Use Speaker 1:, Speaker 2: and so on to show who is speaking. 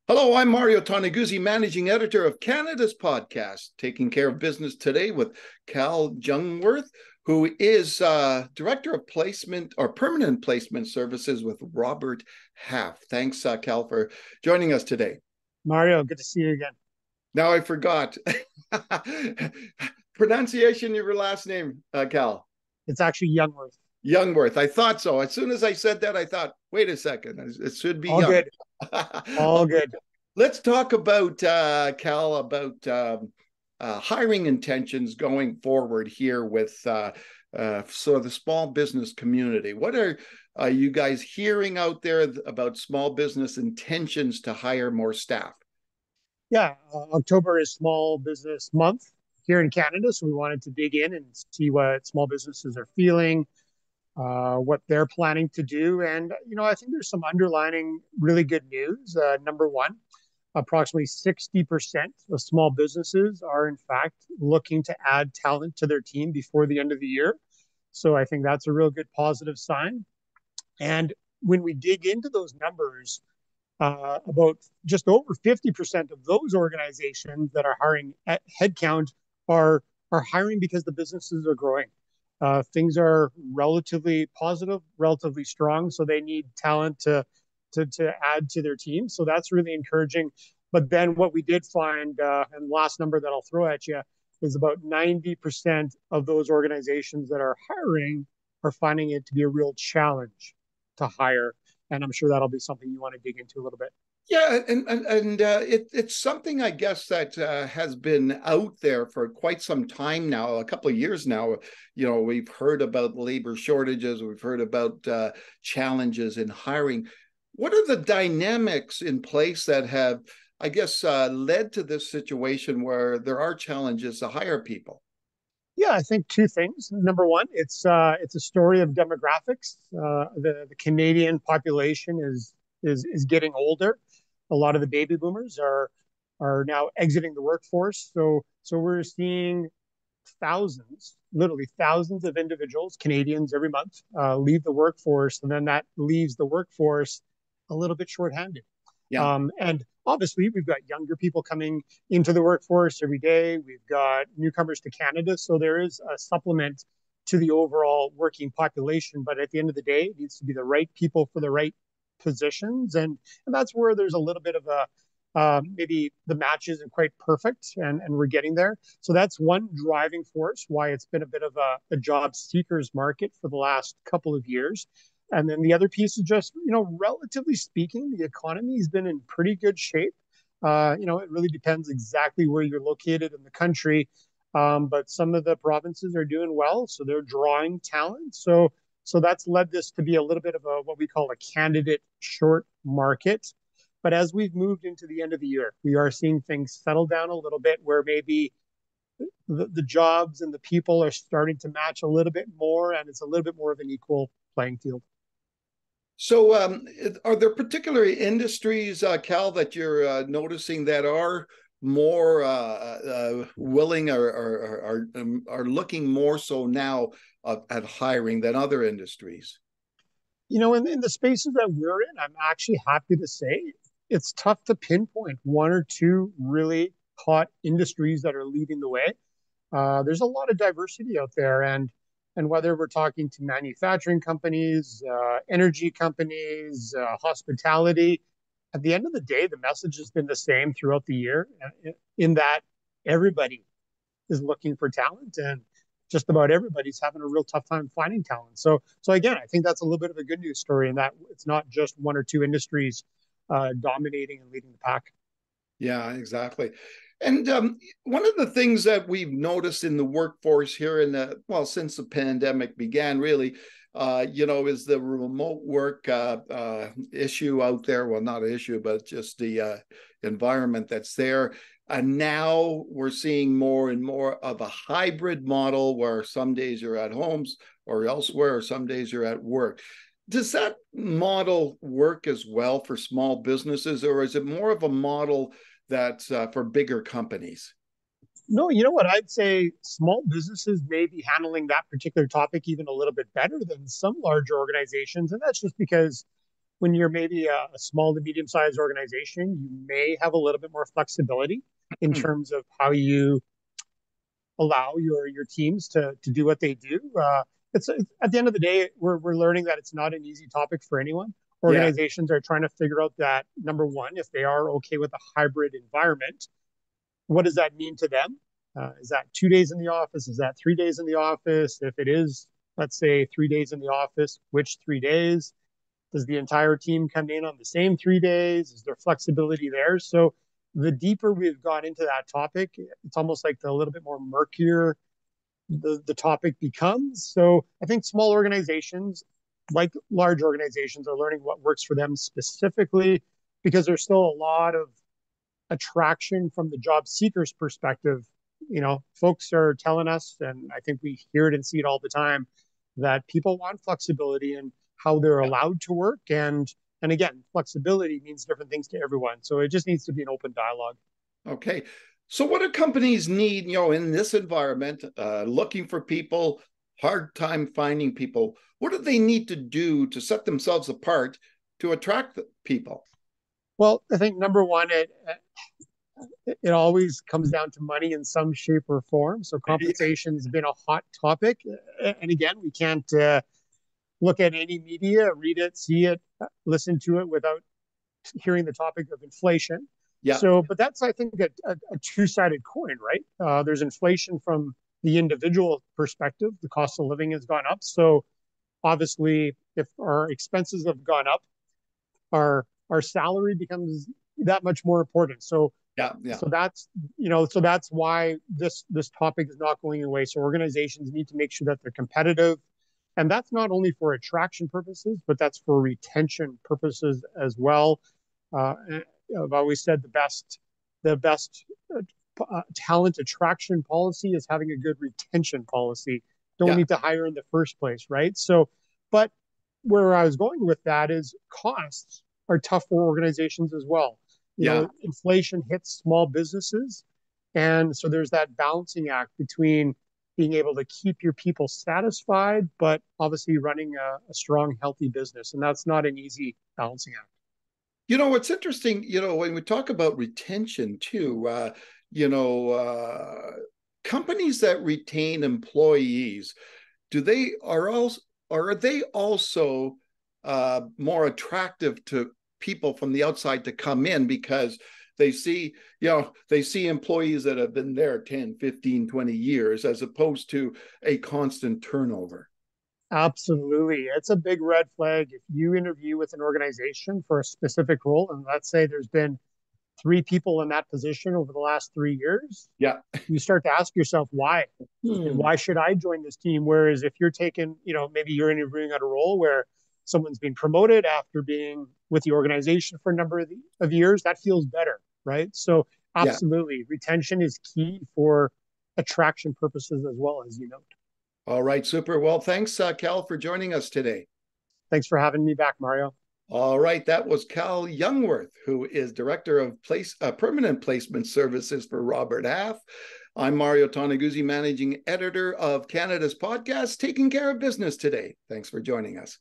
Speaker 1: Hello, I'm Mario Toneguzzi, managing editor of Canada's podcast, Taking Care of Business Today with Cal Jungwirth, who is director of placement or permanent placement services with Robert Half. Thanks, Cal, for joining us today.
Speaker 2: Mario, good to see you again.
Speaker 1: Now I forgot pronunciation of your last name, Cal.
Speaker 2: It's actually Jungwirth.
Speaker 1: Jungwirth. I thought so. As soon as I said that, I thought, wait a second, it should be
Speaker 2: All
Speaker 1: Young.
Speaker 2: good. All good.
Speaker 1: Let's talk about Cal, about hiring intentions going forward here with sort of the small business community. What are you guys hearing out there about small business intentions to hire more staff?
Speaker 2: Yeah, October is Small Business Month here in Canada, so we wanted to dig in and see what small businesses are feeling, what they're planning to do. And, I think there's some underlining really good news. Number one, approximately 60% of small businesses are, in fact, looking to add talent to their team before the end of the year. So I think that's a real good positive sign. And when we dig into those numbers, about just over 50% of those organizations that are hiring at headcount are hiring because the businesses are growing. Things are relatively positive, relatively strong, so they need talent to add to their team. So that's really encouraging. But then what we did find, and the last number that I'll throw at you, is about 90% of those organizations that are hiring are finding it to be a real challenge to hire. And I'm sure that'll be something you want to dig into a little bit.
Speaker 1: Yeah, it's something I guess that has been out there for quite some time now, a couple of years now. We've heard about labor shortages, we've heard about challenges in hiring. What are the dynamics in place that have, I guess, led to this situation where there are challenges to hire people?
Speaker 2: Yeah, I think two things. Number one, it's a story of demographics. The Canadian population is getting older. A lot of the baby boomers are now exiting the workforce. So we're seeing thousands, literally thousands of individuals, Canadians every month, leave the workforce, and then that leaves the workforce a little bit shorthanded.
Speaker 1: Yeah.
Speaker 2: And obviously, we've got younger people coming into the workforce every day. We've got newcomers to Canada. So there is a supplement to the overall working population. But at the end of the day, it needs to be the right people for the right positions. And that's where there's a little bit of a maybe the match isn't quite perfect, and we're getting there. So that's one driving force why it's been a bit of a job seekers market for the last couple of years. And then the other piece is just, relatively speaking, the economy has been in pretty good shape. It really depends exactly where you're located in the country. But some of the provinces are doing well, so they're drawing talent. So that's led this to be a little bit of a what we call a candidate short market. But as we've moved into the end of the year, we are seeing things settle down a little bit where maybe the jobs and the people are starting to match a little bit more, and it's a little bit more of an equal playing field.
Speaker 1: So, are there particular industries, Cal, that you're noticing that are more willing or are looking more so now at hiring than other industries?
Speaker 2: In the spaces that we're in, I'm actually happy to say it's tough to pinpoint one or two really hot industries that are leading the way. There's a lot of diversity out there, and whether we're talking to manufacturing companies, energy companies, hospitality, at the end of the day, the message has been the same throughout the year, in that everybody is looking for talent, and just about everybody's having a real tough time finding talent. So again, I think that's a little bit of a good news story in that it's not just one or two industries dominating and leading the pack.
Speaker 1: Yeah, exactly. And one of the things that we've noticed in the workforce here since the pandemic began, really, is the remote work issue out there. Well, not an issue, but just the environment that's there. And now we're seeing more and more of a hybrid model where some days you're at homes or elsewhere, or some days you're at work. Does that model work as well for small businesses, or is it more of a model that's for bigger companies?
Speaker 2: No, you know what? I'd say small businesses may be handling that particular topic even a little bit better than some larger organizations. And that's just because when you're maybe a small to medium sized organization, you may have a little bit more flexibility in terms of how you allow your teams to do what they do. It's at the end of the day, we're learning that it's not an easy topic for anyone.
Speaker 1: Yeah.
Speaker 2: Organizations are trying to figure out that, number one, if they are okay with a hybrid environment, what does that mean to them? Is that 2 days in the office? Is that 3 days in the office? If it is, let's say 3 days in the office, which 3 days? Does the entire team come in on the same 3 days? Is there flexibility there? So the deeper we've got into that topic, it's almost like a little bit more murkier the topic becomes. So I think small organizations, like large organizations, are learning what works for them specifically, because there's still a lot of attraction from the job seekers perspective. Folks are telling us, and I think we hear it and see it all the time, that people want flexibility in how they're
Speaker 1: Yeah.
Speaker 2: allowed to work. And again, flexibility means different things to everyone. So it just needs to be an open dialogue.
Speaker 1: Okay. So what do companies need, in this environment, looking for people, hard time finding people? What do they need to do to set themselves apart to attract people?
Speaker 2: Well, I think number one, it always comes down to money in some shape or form. So compensation has been a hot topic. And again, we can't look at any media, read it, see it, listen to it without hearing the topic of inflation.
Speaker 1: Yeah.
Speaker 2: So, but that's, I think, a two-sided coin, right? There's inflation from the individual perspective. The cost of living has gone up. So obviously, if our expenses have gone up, our salary becomes that much more important. So
Speaker 1: Yeah. Yeah.
Speaker 2: so that's why this topic is not going away. So organizations need to make sure that they're competitive, and that's not only for attraction purposes, but that's for retention purposes as well. Uh, I've always said the best talent attraction policy is having a good retention policy. Don't
Speaker 1: Yeah.
Speaker 2: need to hire in the first place, right? So, but where I was going with that is costs are tough for organizations as well.
Speaker 1: Yeah.
Speaker 2: Inflation hits small businesses. And so there's that balancing act between being able to keep your people satisfied, but obviously running a strong, healthy business. And that's not an easy balancing act.
Speaker 1: What's interesting, when we talk about retention too, you know, uh, companies that retain employees, do they are also are they also more attractive to people from the outside to come in because they see employees that have been there 10, 15, 20 years as opposed to a constant turnover?
Speaker 2: Absolutely. It's a big red flag if you interview with an organization for a specific role, and let's say there's been three people in that position over the last 3 years.
Speaker 1: Yeah.
Speaker 2: You start to ask yourself why, and why should I join this team? Whereas if you're taking, maybe you're interviewing at a role where someone's been promoted after being with the organization for a number of years, that feels better, right? So
Speaker 1: Yeah.
Speaker 2: absolutely, retention is key for attraction purposes as well, as you know.
Speaker 1: All right, super. Well, thanks, Cal, for joining us today.
Speaker 2: Thanks for having me back, Mario.
Speaker 1: All right, that was Cal Jungwirth, who is Director of Permanent Placement Services for Robert Half. I'm Mario Toneguzzi, Managing Editor of Canada's podcast, Taking Care of Business Today. Thanks for joining us.